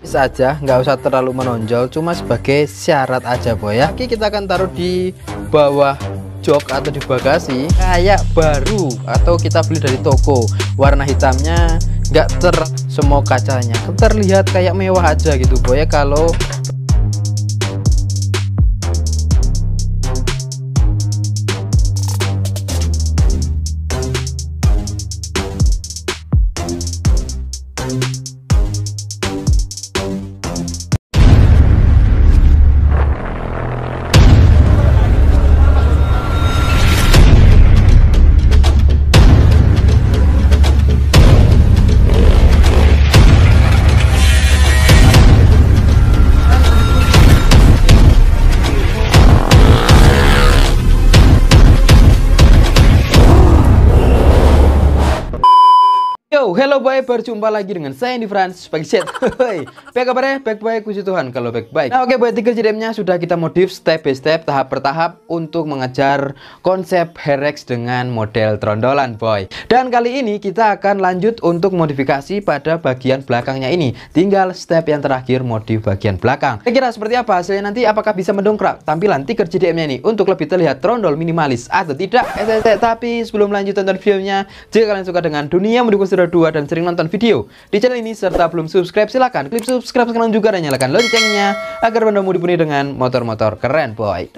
Bisa aja, nggak usah terlalu menonjol, cuma sebagai syarat aja boy ya. Oke, kita akan taruh di bawah jok atau di bagasi kayak baru atau kita beli dari toko. Warna hitamnya nggak semua kacanya, terlihat kayak mewah aja gitu boy ya. Kalau hello boy, berjumpa lagi dengan saya di France Pagi Set. Baik kabarnya, baik-baik puji Tuhan kalau baik-baik. Nah oke boy, 3 JDM-nya sudah kita modif step by step, tahap per tahap untuk mengejar konsep Herex dengan model trondolan boy. Dan kali ini kita akan lanjut untuk modifikasi pada bagian belakangnya ini. Tinggal step yang terakhir, modif bagian belakang. Kira-kira seperti apa hasilnya nanti, apakah bisa mendongkrak tampilan 3 JDM-nya ini untuk lebih terlihat trondol minimalis atau tidak? Tapi sebelum lanjut tonton videonya, jika kalian suka dengan dunia mendukung Saudara 2 dan sering nonton video di channel ini serta belum subscribe, silahkan klik subscribe sekarang juga dan nyalakan loncengnya agar Anda dipenuhi dengan motor-motor keren boy.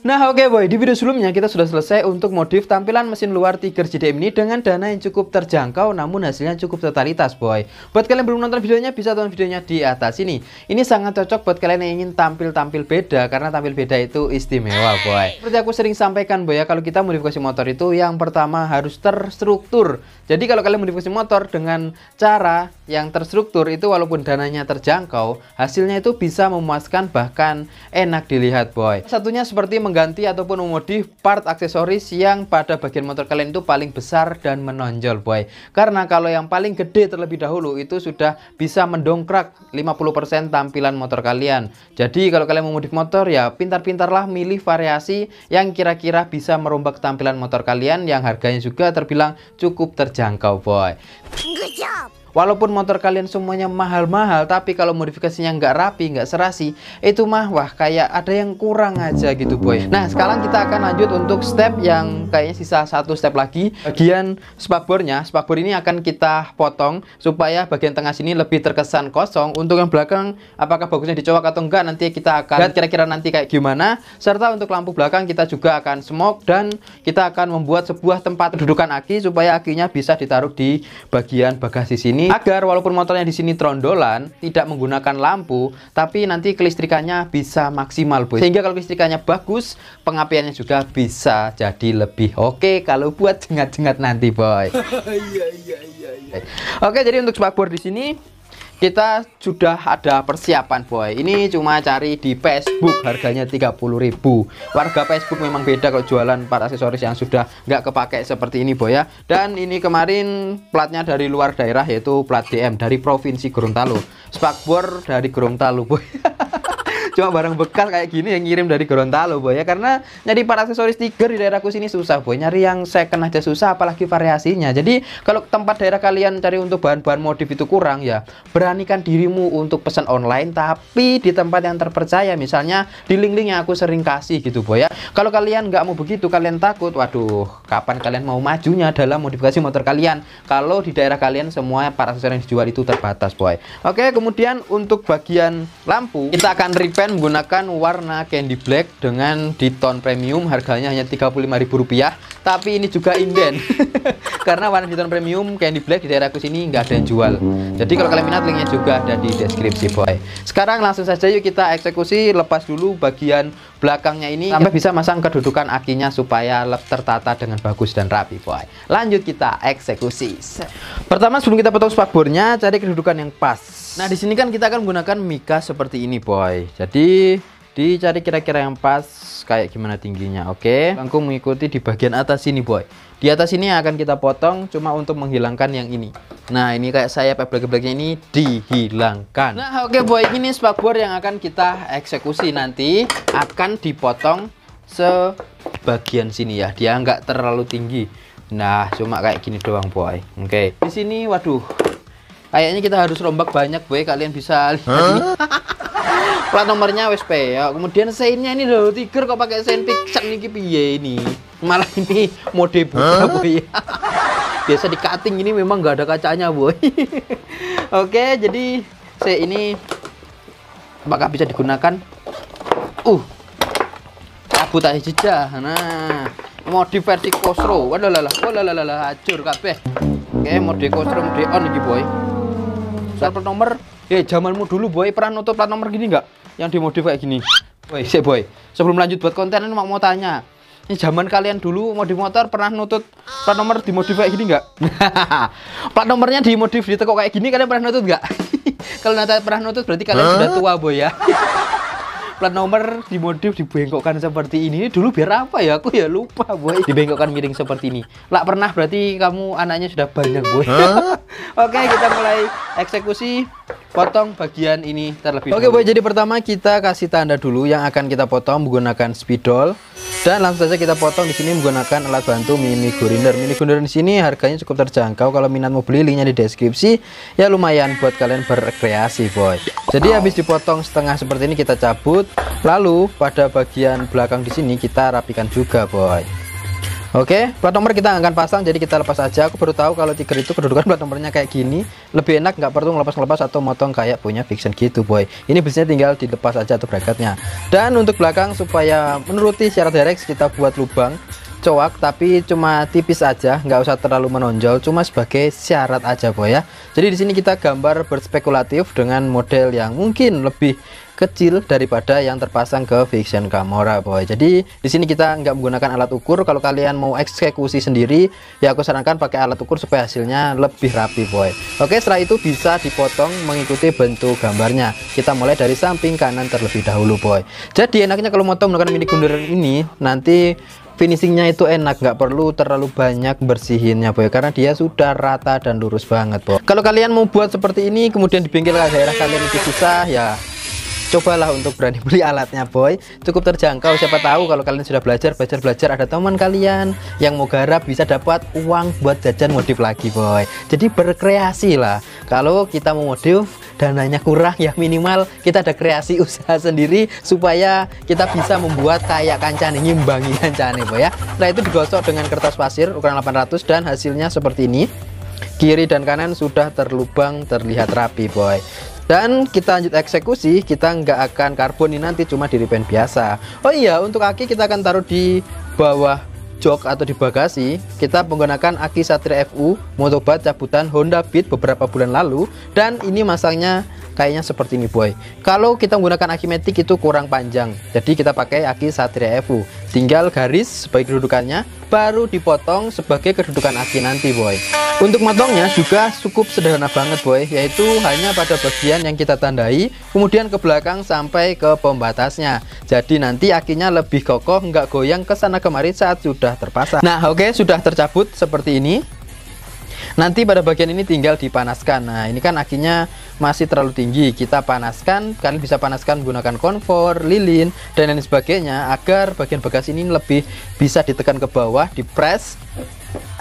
Nah oke boy, di video sebelumnya kita sudah selesai untuk modif tampilan mesin luar Tiger JDM ini dengan dana yang cukup terjangkau namun hasilnya cukup totalitas boy. Buat kalian yang belum nonton videonya, bisa tonton videonya di atas ini. Ini sangat cocok buat kalian yang ingin tampil beda, karena tampil beda itu istimewa boy. Seperti aku sering sampaikan boy ya, kalau kita modifikasi motor itu yang pertama harus terstruktur. Jadi kalau kalian modifikasi motor dengan cara yang terstruktur itu, walaupun dananya terjangkau, hasilnya itu bisa memuaskan bahkan enak dilihat boy. Satunya seperti mengganti ataupun memodif part aksesoris yang pada bagian motor kalian itu paling besar dan menonjol boy. Karena kalau yang paling gede terlebih dahulu itu sudah bisa mendongkrak 50% tampilan motor kalian. Jadi kalau kalian mau modif motor ya pintar-pintarlah milih variasi yang kira-kira bisa merombak tampilan motor kalian yang harganya juga terbilang cukup terjangkau boy. Good job. Walaupun motor kalian semuanya mahal-mahal, tapi kalau modifikasinya nggak rapi, nggak serasi, itu mah wah kayak ada yang kurang aja gitu boy. Nah sekarang kita akan lanjut untuk step yang kayaknya sisa satu step lagi. Bagian spakbornya, spakbor ini akan kita potong supaya bagian tengah sini lebih terkesan kosong. Untuk yang belakang apakah bagusnya dicowok atau enggak, nanti kita akan lihat kira-kira nanti kayak gimana. Serta untuk lampu belakang kita juga akan smoke dan kita akan membuat sebuah tempat dudukan aki supaya akinya bisa ditaruh di bagian bagasi sini, agar walaupun motornya di sini trondolan tidak menggunakan lampu, tapi nanti kelistrikannya bisa maksimal boy. Sehingga kalau kelistrikannya bagus, pengapiannya juga bisa jadi lebih oke kalau buat jengat-jengat nanti boy. Oke, jadi untuk spakbor di sini kita sudah ada persiapan boy. Ini cuma cari di Facebook, harganya 30.000. Warga Facebook memang beda kalau jualan part aksesoris yang sudah nggak kepake seperti ini boy ya. Dan ini kemarin platnya dari luar daerah, yaitu plat DM dari Provinsi Gorontalo. Spakbor dari Gorontalo boy. Cuma barang bekas kayak gini yang ngirim dari Gorontalo boy ya, karena nyari part aksesoris Tiger di daerahku sini susah boy. Nyari yang second aja susah, apalagi variasinya. Jadi kalau tempat daerah kalian cari untuk bahan-bahan modif itu kurang ya, beranikan dirimu untuk pesan online tapi di tempat yang terpercaya, misalnya di link-link yang aku sering kasih gitu boy ya. Kalau kalian nggak mau begitu, kalian takut, waduh kapan kalian mau majunya dalam modifikasi motor kalian kalau di daerah kalian semua part aksesoris yang dijual itu terbatas boy. Oke, kemudian untuk bagian lampu kita akan repair menggunakan warna candy black dengan di tone premium, harganya hanya Rp35.000, tapi ini juga inden. Karena warna di tone premium candy black di daerahku sini nggak ada yang jual. Jadi kalau kalian minat, linknya juga ada di deskripsi boy. Sekarang langsung saja yuk kita eksekusi. Lepas dulu bagian belakangnya ini sampai bisa masang kedudukan akinya supaya tertata dengan bagus dan rapi boy. Lanjut kita eksekusi. Pertama sebelum kita potong spakbornya, cari kedudukan yang pas. Nah di sini kan kita akan menggunakan mika seperti ini boy. Jadi dicari kira-kira yang pas kayak gimana tingginya. Oke, aku mengikuti di bagian atas sini boy. Di atas ini akan kita potong cuma untuk menghilangkan yang ini. Nah ini kayak sayap black-blacknya ini dihilangkan. Nah oke boy, ini spakbor yang akan kita eksekusi nanti akan dipotong sebagian sini ya. Dia nggak terlalu tinggi. Nah cuma kayak gini doang boy. Oke, di sini waduh Kayaknya kita harus rombak banyak boy, kalian bisa lihat ini. Plat nomornya WSP ya. Kemudian seinnya ini loh, Tiger kok pakai sein Pixar nih piye ini. Malah ini mode buka boy. Biasa di cutting, ini memang nggak ada kacanya boy. Oke, jadi sein ini apakah bisa digunakan? Cabut aja jejak. Nah, mode versi Cosro. Walah, hancur kabeh. Oke, mode Cosro mode on iki boy. Plat nomor, zamanmu dulu boy pernah nutup plat nomor gini nggak? Yang dimodif kayak gini. Boy, boy. Sebelum lanjut buat konten ini mau tanya. Ini zaman kalian dulu modif motor pernah nutut plat nomor dimodif kayak gini nggak? Plat nomornya dimodif ditekuk kayak gini, kalian pernah nutut nggak? Kalau nanti pernah nutut berarti kalian sudah tua boy ya. Plat nomor dimodif dibengkokkan seperti ini dulu biar apa ya, aku ya lupa boy. Dibengkokkan miring seperti ini. Lah pernah berarti kamu anaknya sudah banyak boy. Oke, kita mulai eksekusi. Potong bagian ini terlebih dahulu. Oke boy, jadi pertama kita kasih tanda dulu yang akan kita potong menggunakan spidol. Dan langsung saja kita potong di sini menggunakan alat bantu mini grinder. Mini grinder di sini harganya cukup terjangkau. Kalau minat mau beli, linknya di deskripsi. Ya lumayan buat kalian berrekreasi boy. Jadi habis dipotong setengah seperti ini kita cabut. Lalu pada bagian belakang di sini kita rapikan juga boy. Oke, plat nomor kita akan pasang, jadi kita lepas aja. Aku baru tahu kalau Tiger itu kedudukan plat nomornya kayak gini. Lebih enak, nggak perlu ngelepas-ngelepas atau motong kayak punya Vixen gitu boy. Ini biasanya tinggal dilepas aja tuh bracketnya. Dan untuk belakang supaya menuruti syarat Herex, kita buat lubang coak tapi cuma tipis aja, nggak usah terlalu menonjol, cuma sebagai syarat aja boy ya. Jadi di sini kita gambar berspekulatif dengan model yang mungkin lebih kecil daripada yang terpasang ke Vixen Gamora boy. Jadi di sini kita nggak menggunakan alat ukur. Kalau kalian mau eksekusi sendiri ya aku sarankan pakai alat ukur supaya hasilnya lebih rapi boy. Oke, setelah itu bisa dipotong mengikuti bentuk gambarnya. Kita mulai dari samping kanan terlebih dahulu boy. Jadi enaknya kalau motong menggunakan mini grinder ini nanti finishingnya itu enak, nggak perlu terlalu banyak bersihinnya boy, karena dia sudah rata dan lurus banget boy. Kalau kalian mau buat seperti ini kemudian di bengkel daerah kalian itu susah ya, cobalah untuk berani beli alatnya boy, cukup terjangkau. Siapa tahu kalau kalian sudah belajar ada teman kalian yang mau garap bisa dapat uang buat jajan modif lagi boy. Jadi berkreasi lah. Kalau kita mau modif dananya kurang ya minimal kita ada kreasi usaha sendiri supaya kita bisa membuat kayak kancane, ngimbangi kancane boy ya. Setelah itu digosok dengan kertas pasir ukuran 800 dan hasilnya seperti ini. Kiri dan kanan sudah terlubang, terlihat rapi boy. Dan kita lanjut eksekusi, kita nggak akan karbon ini nanti, cuma di repaint biasa. Oh iya, untuk aki kita akan taruh di bawah jok atau di bagasi. Kita menggunakan aki Satria FU motobat cabutan Honda Beat beberapa bulan lalu, dan ini masangnya kayaknya seperti ini boy. Kalau kita menggunakan aki matic itu kurang panjang, jadi kita pakai aki Satria FU. Tinggal garis sebagai kedudukannya, baru dipotong sebagai kedudukan aki nanti boy. Untuk motongnya juga cukup sederhana banget boy, yaitu hanya pada bagian yang kita tandai, kemudian ke belakang sampai ke pembatasnya. Jadi nanti akinya lebih kokoh, nggak goyang ke sana kemari saat sudah terpasang. Nah oke, sudah tercabut seperti ini. Nanti pada bagian ini tinggal dipanaskan. Nah ini kan akinya masih terlalu tinggi, kita panaskan. Kalian bisa panaskan menggunakan konfor, lilin, dan lain sebagainya, agar bagian bagasi ini lebih bisa ditekan ke bawah, dipres,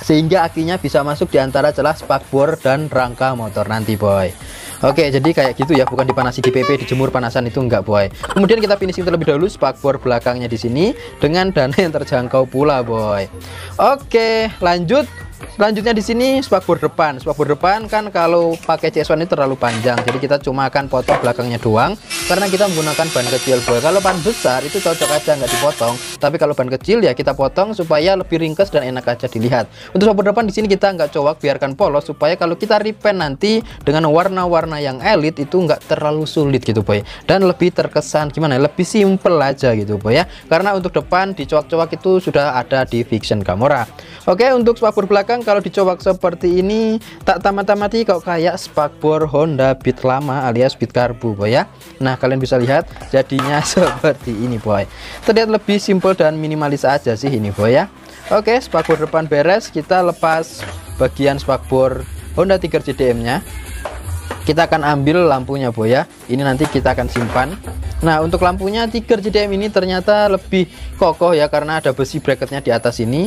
sehingga akinya bisa masuk di antara celah spakbor dan rangka motor nanti boy. Oke, jadi kayak gitu ya, bukan dipanasi di PP, dijemur panasan itu enggak boy. Kemudian kita finishing terlebih dahulu spakbor belakangnya di sini dengan dana yang terjangkau pula boy. Oke, lanjut. Selanjutnya di sini spakbor depan. Spakbor depan kan kalau pakai CS1 ini terlalu panjang, jadi kita cuma akan potong belakangnya doang karena kita menggunakan ban kecil boy. Kalau ban besar itu cocok aja nggak dipotong, tapi kalau ban kecil ya kita potong supaya lebih ringkes dan enak aja dilihat. Untuk spakbor depan di sini kita nggak cowok, biarkan polos supaya kalau kita repaint nanti dengan warna-warna yang elit itu nggak terlalu sulit gitu boy, dan lebih terkesan gimana, lebih simple aja gitu boy ya. Karena untuk depan dicowak-cowak itu sudah ada di Vixen Gamora. Oke, untuk spakbor belakang kalau dicowak seperti ini tak tamat-tamati kok kayak spakbor Honda Beat lama alias Beat Karbu boy ya. Nah kalian bisa lihat jadinya seperti ini boy, terlihat lebih simple dan minimalis aja sih ini boy ya. Oke, spakbor depan beres, kita lepas bagian spakbor Honda Tiger JDM nya. Kita akan ambil lampunya boy ya, ini nanti kita akan simpan. Nah untuk lampunya Tiger JDM ini ternyata lebih kokoh ya, karena ada besi bracketnya di atas ini.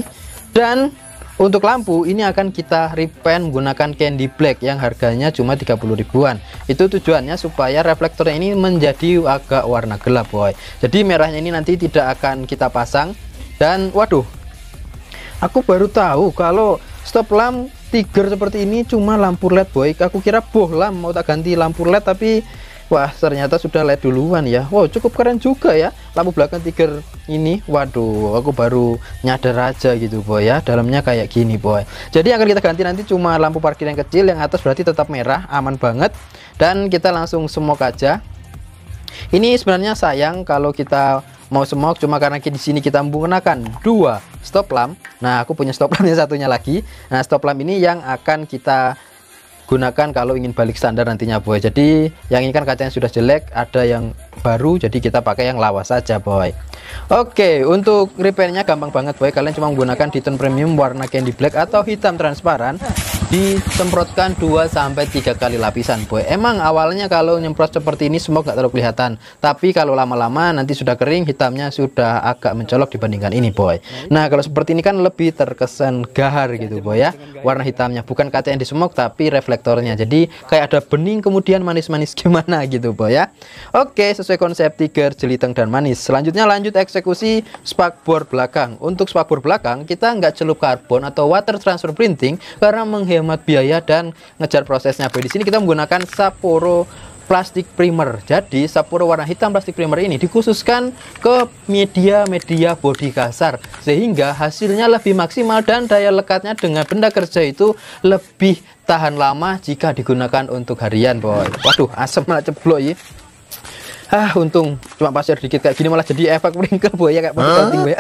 Dan Untuk lampu ini akan kita repaint menggunakan candy black yang harganya cuma 30 ribuan. Itu tujuannya supaya reflektornya ini menjadi agak warna gelap boy. Jadi merahnya ini nanti tidak akan kita pasang. Dan waduh, aku baru tahu kalau stop lamp Tiger seperti ini cuma lampu LED boy. Aku kira bohlam mau tak ganti lampu LED, tapi wah ternyata sudah LED duluan ya. Wow, cukup keren juga ya lampu belakang Tiger ini. Waduh, aku baru nyadar aja gitu boy ya, dalamnya kayak gini boy. Jadi akan kita ganti nanti cuma lampu parkir yang kecil, yang atas berarti tetap merah, aman banget. Dan kita langsung smoke aja. Ini sebenarnya sayang kalau kita mau smoke, cuma karena di sini kita menggunakan 2 stop lamp. Nah, aku punya stop lamp yang satunya lagi. Nah, stop lamp ini yang akan kita gunakan kalau ingin balik standar nantinya boy. Jadi yang ini kan kacanya sudah jelek, ada yang baru, jadi kita pakai yang lawas saja boy. Oke, untuk repairnya gampang banget boy. Kalian cuma menggunakan Ditton Premium warna candy black atau hitam transparan, disemprotkan 2-3 kali lapisan boy. Emang awalnya kalau nyemprot seperti ini smoke nggak terlalu kelihatan, tapi kalau lama-lama nanti sudah kering, hitamnya sudah agak mencolok dibandingkan ini boy. Nah, kalau seperti ini kan lebih terkesan gahar gitu boy ya, warna hitamnya bukan kaca yang di smoke tapi reflektornya. Jadi kayak ada bening kemudian manis-manis gimana gitu boy ya. Oke, sesuai konsep Tiger jeliteng dan manis. Selanjutnya lanjut eksekusi spakbor belakang. Untuk spakbor belakang kita nggak celup karbon atau water transfer printing karena menghemat biaya dan ngejar prosesnya boy. Di sini kita menggunakan Sapporo plastik primer. Jadi Sapporo warna hitam plastik primer ini dikhususkan ke media bodi kasar sehingga hasilnya lebih maksimal dan daya lekatnya dengan benda kerja itu lebih tahan lama jika digunakan untuk harian boy. Waduh, asam malah ceblok ya. Untung cuma pasir dikit kayak gini malah jadi efek sprinkle boy ya, kayak penting boy.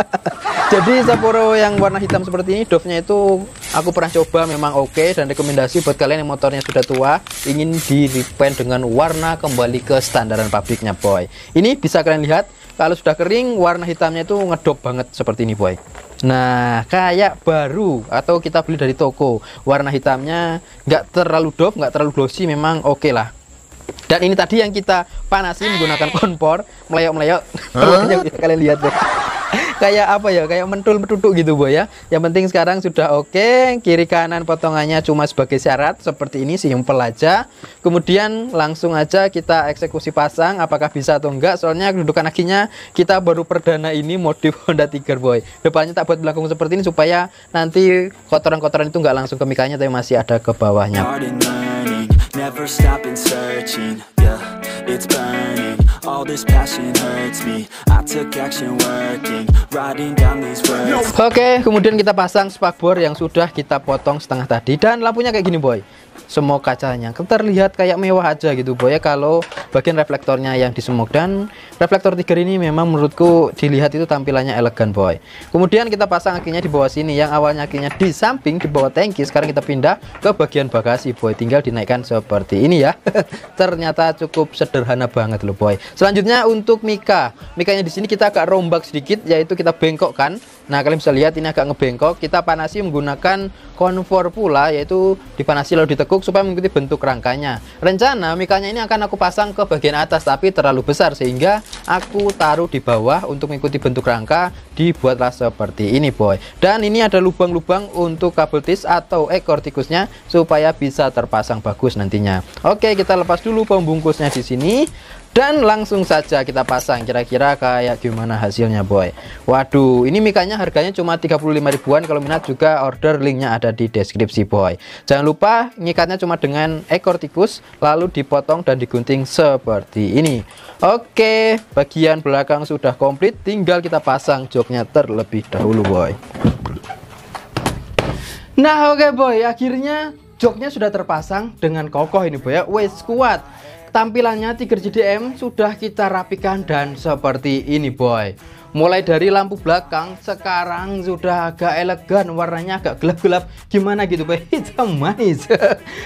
Jadi Sapporo yang warna hitam seperti ini, dove-nya itu aku pernah coba, memang oke, dan rekomendasi buat kalian yang motornya sudah tua ingin di repaint dengan warna kembali ke standaran pabriknya boy. Ini bisa kalian lihat kalau sudah kering warna hitamnya itu ngedop banget seperti ini boy. Nah, kayak baru atau kita beli dari toko. Warna hitamnya nggak terlalu dove, nggak terlalu glossy, memang oke lah. Dan ini tadi yang kita panasi menggunakan kompor, meleyok-meleyok. Kalian lihat boy. Kayak apa ya, kayak mentul-metuduk gitu boy ya. Yang penting sekarang sudah oke. Kiri kanan potongannya cuma sebagai syarat seperti ini, simple aja. Kemudian langsung aja kita eksekusi pasang, apakah bisa atau enggak. Soalnya kedudukan akinya kita baru perdana ini modif Honda Tiger boy. Depannya tak buat belakang seperti ini supaya nanti kotoran-kotoran itu enggak langsung ke mikanya tapi masih ada ke bawahnya. Never stopping searching, yeah, it's burning. All this passion hurts me. I took action working, writing down these words. Oke, kemudian kita pasang spakbor yang sudah kita potong setengah tadi. Dan lampunya kayak gini boy. Semua kacanya terlihat kayak mewah aja gitu boy ya kalau bagian reflektornya yang disemok. Dan reflektor Tiger ini memang menurutku dilihat itu tampilannya elegan boy. Kemudian kita pasang akinya di bawah sini, yang awalnya akinya di samping di bawah tangki, sekarang kita pindah ke bagian bagasi boy, tinggal dinaikkan seperti ini ya. Ternyata cukup sederhana banget loh boy. Selanjutnya untuk mikanya di sini kita agak rombak sedikit, yaitu kita bengkokkan. Nah, kalian bisa lihat ini agak ngebengkok. Kita panasi menggunakan konfor pula, yaitu dipanasi lalu ditekuk supaya mengikuti bentuk rangkanya. Rencana mikanya ini akan aku pasang ke bagian atas, tapi terlalu besar sehingga aku taruh di bawah untuk mengikuti bentuk rangka. Dibuatlah seperti ini boy. Dan ini ada lubang-lubang untuk kabel tis atau ekor tikusnya supaya bisa terpasang bagus nantinya. Oke, kita lepas dulu pembungkusnya di sini. Dan langsung saja kita pasang, kira-kira kayak gimana hasilnya boy. Waduh, ini mikanya harganya cuma 35 ribuan. Kalau minat juga order, linknya ada di deskripsi boy. Jangan lupa ngikatnya cuma dengan ekor tikus, lalu dipotong dan digunting seperti ini. Oke, bagian belakang sudah komplit, tinggal kita pasang joknya terlebih dahulu boy. Nah oke boy, akhirnya joknya sudah terpasang dengan kokoh ini boy ya. Wes kuat. Tampilannya Tiger JDM sudah kita rapikan dan seperti ini boy. Mulai dari lampu belakang sekarang sudah agak elegan, warnanya agak gelap-gelap gimana gitu boy, hitam manis.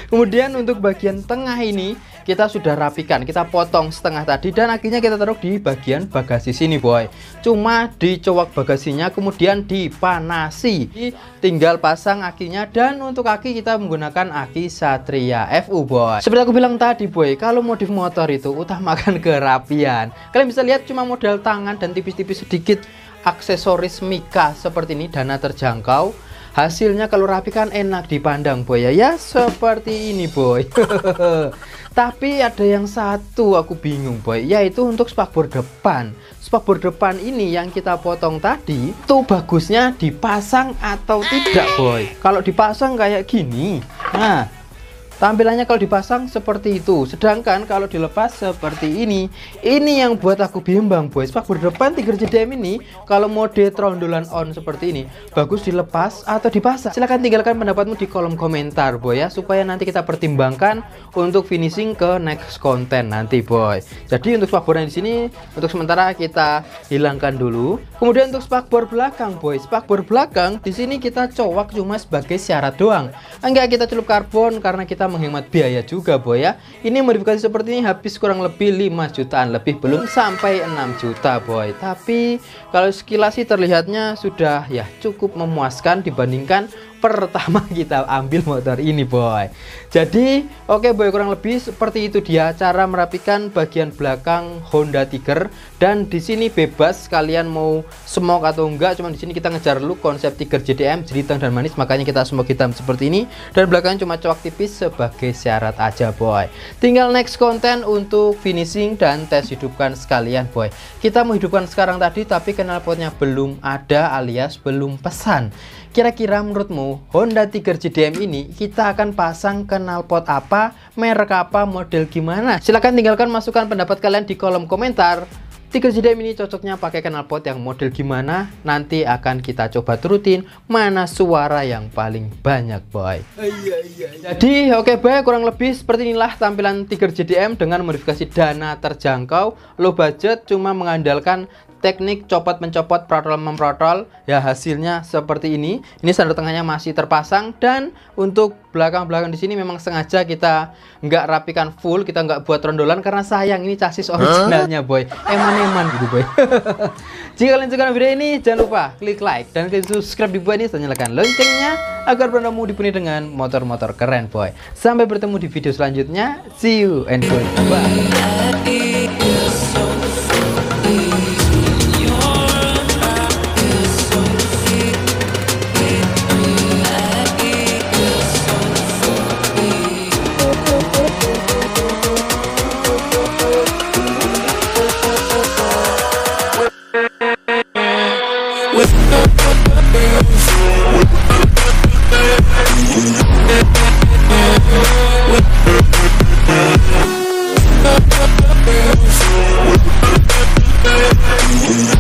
Kemudian untuk bagian tengah ini kita sudah rapikan, kita potong setengah tadi dan akhirnya kita taruh di bagian bagasi sini boy. Cuma dicowok bagasinya kemudian dipanasi, tinggal pasang akinya. Dan untuk aki kita menggunakan aki Satria FU boy. Seperti aku bilang tadi boy, kalau modif motor itu utamakan kerapian. Kalian bisa lihat cuma model tangan dan tipis-tipis sedikit aksesoris mika seperti ini, dana terjangkau. Hasilnya kalau rapi kan enak dipandang boy ya seperti ini boy. Tapi ada yang satu aku bingung boy, yaitu untuk spakbor depan. Spakbor depan ini yang kita potong tadi tuh bagusnya dipasang atau tidak boy. Kalau dipasang kayak gini, nah tampilannya kalau dipasang seperti itu, sedangkan kalau dilepas seperti ini yang buat aku bimbang boy. Spakbor depan Tiger JDM ini kalau mode trondolan on seperti ini bagus dilepas atau dipasang? Silahkan tinggalkan pendapatmu di kolom komentar boy ya, supaya nanti kita pertimbangkan untuk finishing ke next konten nanti boy. Jadi untuk spakbor yang di sini untuk sementara kita hilangkan dulu. Kemudian untuk spakbor belakang boy, spakbor belakang di sini kita cowok cuma sebagai syarat doang, enggak kita celup karbon karena kita menghemat biaya juga boy ya. Ini modifikasi seperti ini habis kurang lebih 5 jutaan lebih, belum sampai 6 juta boy. Tapi kalau sekilas sih terlihatnya sudah ya cukup memuaskan dibandingkan pertama kita ambil motor ini boy. Jadi oke boy, kurang lebih seperti itu dia cara merapikan bagian belakang Honda Tiger. Dan di sini bebas kalian mau smoke atau enggak, cuman di sini kita ngejar look konsep Tiger JDM jeliteng dan manis, makanya kita smoke hitam seperti ini, dan belakangnya cuma coak tipis sebagai syarat aja boy. Tinggal next konten untuk finishing dan tes hidupkan sekalian boy. Kita mau hidupkan sekarang tadi tapi knalpotnya belum ada alias belum pesan. Kira-kira menurutmu Honda Tiger JDM ini kita akan pasang knalpot apa, merek apa, model gimana? Silahkan tinggalkan masukan pendapat kalian di kolom komentar. Tiger JDM ini cocoknya pakai knalpot yang model gimana? Nanti akan kita coba turutin mana suara yang paling banyak boy. Jadi oke boy, kurang lebih seperti inilah tampilan Tiger JDM dengan modifikasi dana terjangkau, low budget, cuma mengandalkan teknik copot mencopot, protol memprotol ya. Hasilnya seperti ini. Ini sandal tengahnya masih terpasang, dan untuk belakang-belakang di sini memang sengaja kita nggak rapikan full, kita nggak buat rondolan karena sayang ini chassis originalnya boy, eman-eman gitu boy. Jika kalian suka video ini jangan lupa klik like dan klik subscribe di bawah ini dan nyalakan loncengnya agar bertemu dipenuhi dengan motor-motor keren boy. Sampai bertemu di video selanjutnya, see you and goodbye. We'll be right back.